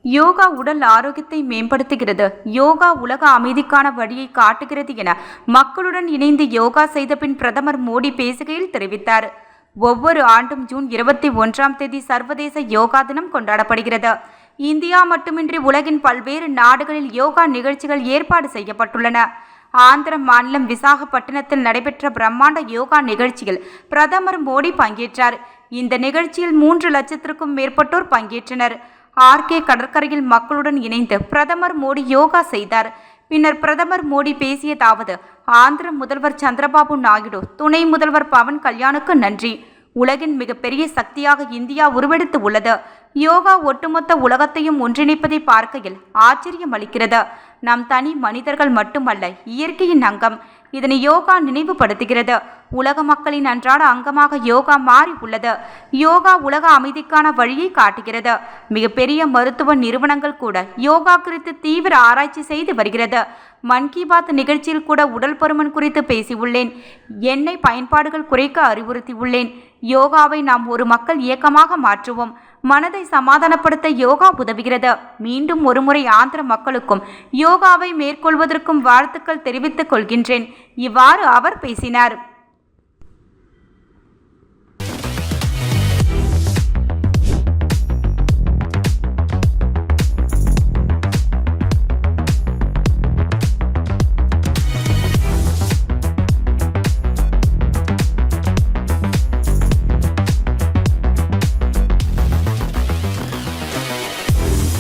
யோகா உடல் ஆரோக்கியத்தை மேம்படுத்துகிறது. யோகா உலக அமைதிக்கான வழியை காட்டுகிறது என மக்களுடன் இணைந்து யோகா செய்த பின் பிரதமர் மோடி பேசுகையில் தெரிவித்தார். ஒவ்வொரு ஆண்டும் ஜூன் 21ஆம் தேதி சர்வதேச யோகா தினம் கொண்டாடப்படுகிறது. இந்தியா மட்டுமின்றி உலகின் பல்வேறு நாடுகளில் யோகா நிகழ்ச்சிகள் ஏற்பாடு செய்யப்பட்டுள்ளன. ஆந்திர மாநிலம் விசாகப்பட்டினத்தில் நடைபெற்ற பிரம்மாண்ட யோகா நிகழ்ச்சியில் பிரதமர் மோடி பங்கேற்றார். இந்த நிகழ்ச்சியில் 3 லட்சத்திற்கும் மேற்பட்டோர் பங்கேற்றனர். ஆர்கே கடற்கரையில் மக்களுடன் இணைந்து பிரதமர் மோடி யோகா செய்தார். பின்னர் பிரதமர் மோடி பேசியதாவது: ஆந்திர முதல்வர் சந்திரபாபு நாயுடு, துணை முதல்வர் பவன் கல்யாணுக்கு நன்றி. உலகின் மிகப்பெரிய சக்தியாக இந்தியா உருவெடுத்து உள்ளது. யோகா ஒட்டுமொத்த உலகத்தையும் ஒன்றிணைப்பதை பார்க்கையில் ஆச்சரியம் அளிக்கிறது. நாம் தனி மனிதர்கள் மட்டுமல்ல, இயற்கையின் அங்கம். இதனை யோகா நினைவுபடுத்துகிறது. உலக மக்களின் அன்றாட அங்கமாக யோகா மாறி உள்ளது. யோகா உலக அமைதிக்கான வழியை காட்டுகிறது. மிகப்பெரிய மருத்துவ நிறுவனங்கள் கூட யோகா குறித்து தீவிர ஆராய்ச்சி செய்து வருகிறது. மன் கி பாத் நிகழ்ச்சியில் கூட உடல் பருமன் குறித்து பேசியுள்ளேன். எண்ணெய் பயன்பாடுகள் குறைக்க அறிவுறுத்தியுள்ளேன். யோகாவை நாம் ஒரு மக்கள் இயக்கமாக மாற்றுவோம். மனதை சமாதானப்படுத்த யோகா உதவுகிறது. மீண்டும் ஒருமுறை ஆந்திர மக்களுக்கும் யோகாவை மேற்கொள்வதற்கும் வாழ்த்துக்கள் தெரிவித்துக் கொள்கின்றேன். இவ்வாறு அவர் பேசினார்.